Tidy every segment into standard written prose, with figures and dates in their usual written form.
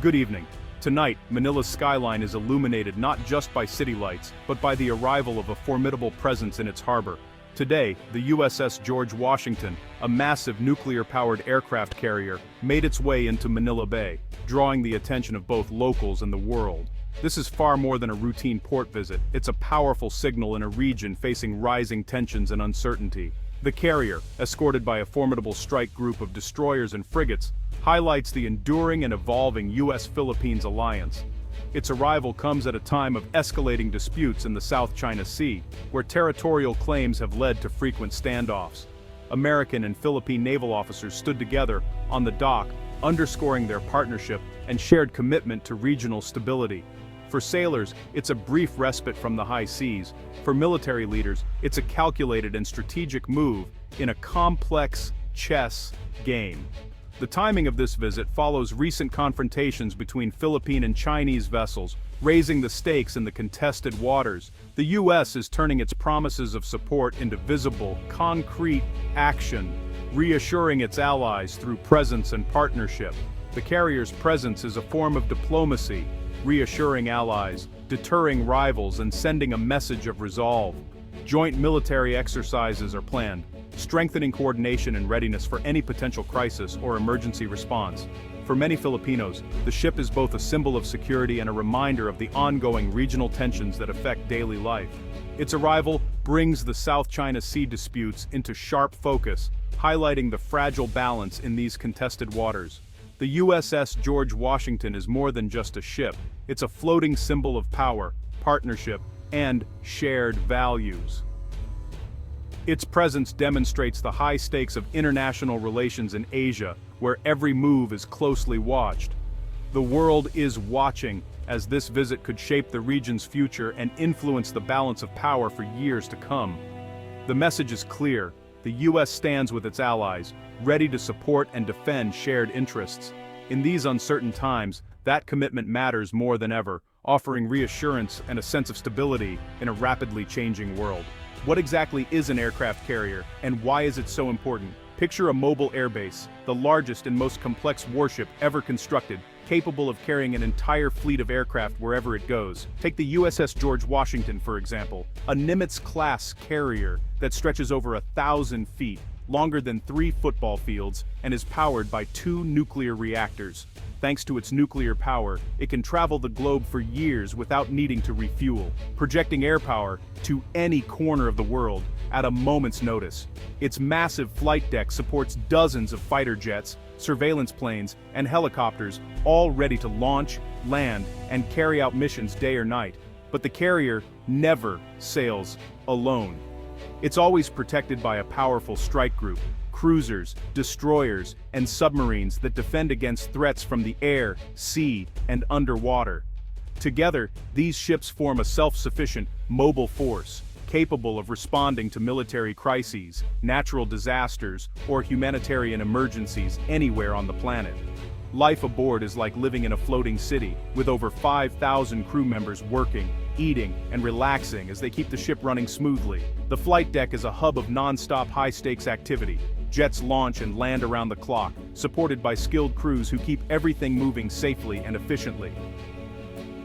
Good evening. Tonight, Manila's skyline is illuminated not just by city lights, but by the arrival of a formidable presence in its harbor. Today, the USS George Washington, a massive nuclear-powered aircraft carrier, made its way into Manila Bay, drawing the attention of both locals and the world. This is far more than a routine port visit. It's a powerful signal in a region facing rising tensions and uncertainty. The carrier, escorted by a formidable strike group of destroyers and frigates, highlights the enduring and evolving U.S.-Philippines alliance. Its arrival comes at a time of escalating disputes in the South China Sea, where territorial claims have led to frequent standoffs. American and Philippine naval officers stood together on the dock, underscoring their partnership and shared commitment to regional stability. For sailors, it's a brief respite from the high seas. For military leaders, it's a calculated and strategic move in a complex chess game. The timing of this visit follows recent confrontations between Philippine and Chinese vessels, raising the stakes in the contested waters. The U.S. is turning its promises of support into visible, concrete action, reassuring its allies through presence and partnership. The carrier's presence is a form of diplomacy, reassuring allies, deterring rivals, and sending a message of resolve. Joint military exercises are planned, strengthening coordination and readiness for any potential crisis or emergency response. For many Filipinos, the ship is both a symbol of security and a reminder of the ongoing regional tensions that affect daily life. Its arrival brings the South China Sea disputes into sharp focus, highlighting the fragile balance in these contested waters. The USS George Washington is more than just a ship. It's a floating symbol of power, partnership, and shared values. Its presence demonstrates the high stakes of international relations in Asia, where every move is closely watched. The world is watching, as this visit could shape the region's future and influence the balance of power for years to come. The message is clear: the U.S. stands with its allies, ready to support and defend shared interests. In these uncertain times, that commitment matters more than ever, offering reassurance and a sense of stability in a rapidly changing world. What exactly is an aircraft carrier, and why is it so important? Picture a mobile airbase, the largest and most complex warship ever constructed, capable of carrying an entire fleet of aircraft wherever it goes. Take the USS George Washington, for example, a Nimitz-class carrier that stretches over 1,000 feet, longer than 3 football fields, and is powered by 2 nuclear reactors. Thanks to its nuclear power, it can travel the globe for years without needing to refuel, projecting air power to any corner of the world at a moment's notice. Its massive flight deck supports dozens of fighter jets, surveillance planes, and helicopters, all ready to launch, land, and carry out missions day or night. But the carrier never sails alone. It's always protected by a powerful strike group, cruisers, destroyers, and submarines that defend against threats from the air, sea, and underwater. Together, these ships form a self-sufficient, mobile force, capable of responding to military crises, natural disasters, or humanitarian emergencies anywhere on the planet. Life aboard is like living in a floating city, with over 5,000 crew members working, eating, and relaxing as they keep the ship running smoothly. The flight deck is a hub of non-stop high-stakes activity. Jets launch and land around the clock, supported by skilled crews who keep everything moving safely and efficiently.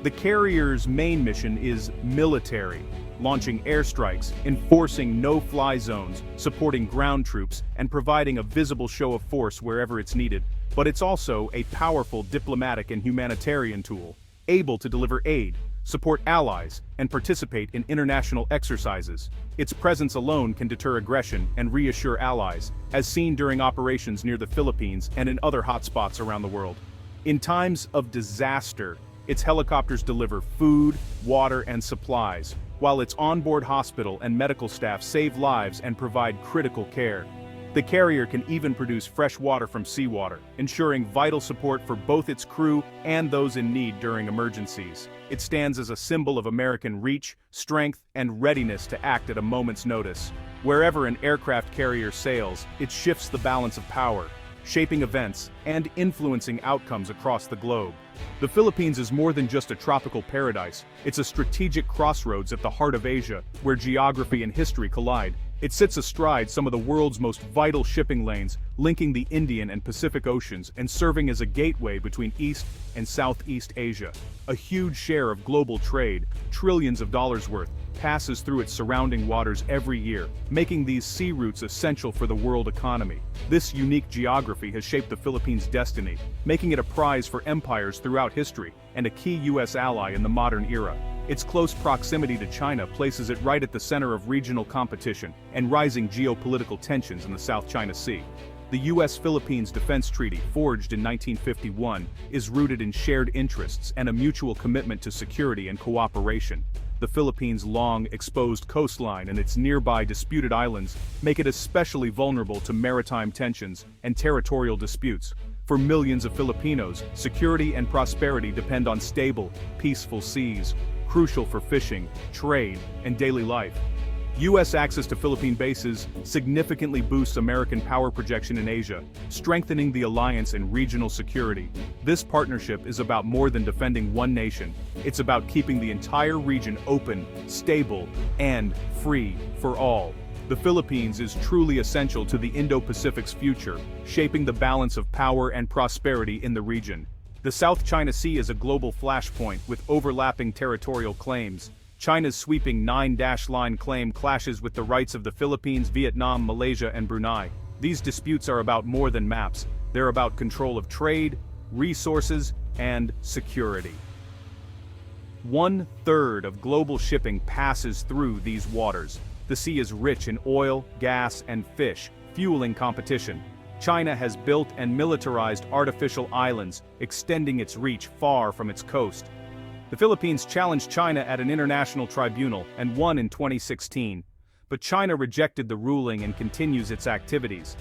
The carrier's main mission is military, launching airstrikes, enforcing no-fly zones, supporting ground troops, and providing a visible show of force wherever it's needed. But it's also a powerful diplomatic and humanitarian tool, able to deliver aid, support allies, and participate in international exercises. Its presence alone can deter aggression and reassure allies, as seen during operations near the Philippines and in other hotspots around the world. In times of disaster, its helicopters deliver food, water, and supplies, while its onboard hospital and medical staff save lives and provide critical care. The carrier can even produce fresh water from seawater, ensuring vital support for both its crew and those in need during emergencies. It stands as a symbol of American reach, strength, and readiness to act at a moment's notice. Wherever an aircraft carrier sails, it shifts the balance of power, shaping events and influencing outcomes across the globe. The Philippines is more than just a tropical paradise. It's a strategic crossroads at the heart of Asia, where geography and history collide. It sits astride some of the world's most vital shipping lanes, linking the Indian and Pacific Oceans and serving as a gateway between East and Southeast Asia. A huge share of global trade, trillions of dollars worth, passes through its surrounding waters every year, making these sea routes essential for the world economy. This unique geography has shaped the Philippines' destiny, making it a prize for empires throughout history and a key U.S. ally in the modern era. Its close proximity to China places it right at the center of regional competition and rising geopolitical tensions in the South China Sea. The U.S.-Philippines Defense Treaty, forged in 1951, is rooted in shared interests and a mutual commitment to security and cooperation. The Philippines' long, exposed coastline and its nearby disputed islands make it especially vulnerable to maritime tensions and territorial disputes. For millions of Filipinos, security and prosperity depend on stable, peaceful seas, crucial for fishing, trade, and daily life. U.S. access to Philippine bases significantly boosts American power projection in Asia, strengthening the alliance and regional security. This partnership is about more than defending one nation. It's about keeping the entire region open, stable, and free for all. The Philippines is truly essential to the Indo-Pacific's future, shaping the balance of power and prosperity in the region. The South China Sea is a global flashpoint with overlapping territorial claims. China's sweeping nine-line claim clashes with the rights of the Philippines, Vietnam, Malaysia, and Brunei. These disputes are about more than maps. They're about control of trade, resources, and security. 1/3 of global shipping passes through these waters. The sea is rich in oil, gas, and fish, fueling competition. China has built and militarized artificial islands, extending its reach far from its coast. The Philippines challenged China at an international tribunal and won in 2016. But China rejected the ruling and continues its activities.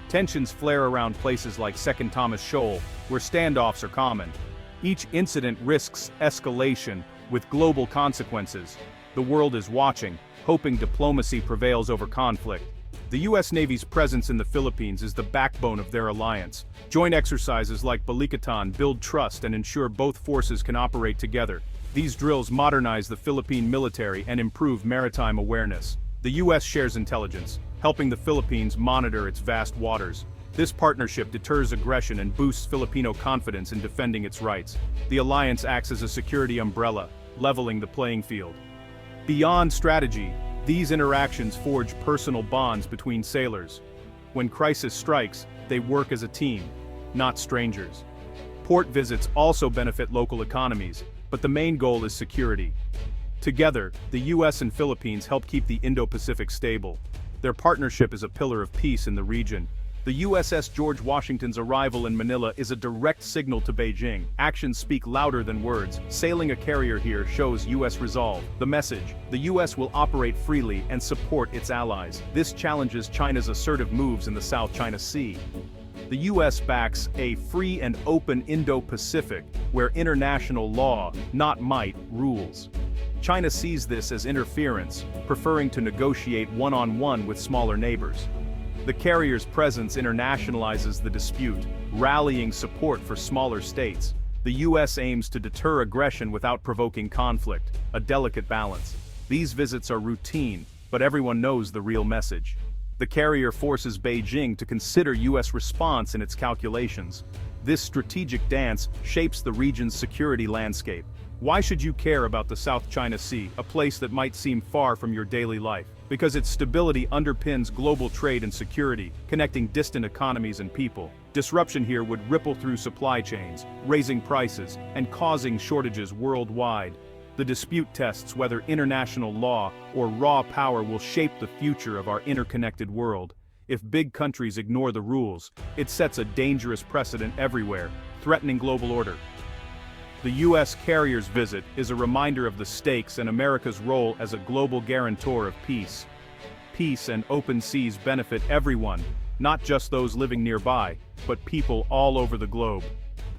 Tensions flare around places like Second Thomas Shoal, where standoffs are common. Each incident risks escalation, with global consequences. The world is watching, hoping diplomacy prevails over conflict. The U.S. Navy's presence in the Philippines is the backbone of their alliance. Joint exercises like Balikatan build trust and ensure both forces can operate together. These drills modernize the Philippine military and improve maritime awareness. The U.S. shares intelligence, helping the Philippines monitor its vast waters. This partnership deters aggression and boosts Filipino confidence in defending its rights. The alliance acts as a security umbrella, leveling the playing field. Beyond strategy, these interactions forge personal bonds between sailors. When crisis strikes, they work as a team, not strangers. Port visits also benefit local economies, but the main goal is security. Together, the U.S. and Philippines help keep the Indo-Pacific stable. Their partnership is a pillar of peace in the region. The USS George Washington's arrival in Manila is a direct signal to Beijing. Actions speak louder than words. Sailing a carrier here shows U.S. resolve. The message: the U.S. will operate freely and support its allies. This challenges China's assertive moves in the South China Sea. The U.S. backs a free and open Indo-Pacific, where international law, not might, rules. China sees this as interference, preferring to negotiate one-on-one with smaller neighbors. The carrier's presence internationalizes the dispute, rallying support for smaller states. The U.S. aims to deter aggression without provoking conflict, a delicate balance. These visits are routine, but everyone knows the real message. The carrier forces Beijing to consider U.S. response in its calculations. This strategic dance shapes the region's security landscape. Why should you care about the South China Sea, a place that might seem far from your daily life? Because its stability underpins global trade and security, connecting distant economies and people. Disruption here would ripple through supply chains, raising prices, and causing shortages worldwide. The dispute tests whether international law or raw power will shape the future of our interconnected world. If big countries ignore the rules, it sets a dangerous precedent everywhere, threatening global order. The U.S. carrier's visit is a reminder of the stakes and America's role as a global guarantor of peace. Peace and open seas benefit everyone, not just those living nearby, but people all over the globe.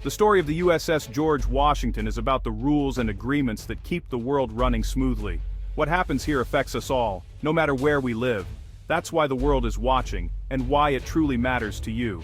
The story of the USS George Washington is about the rules and agreements that keep the world running smoothly. What happens here affects us all, no matter where we live. That's why the world is watching, and why it truly matters to you.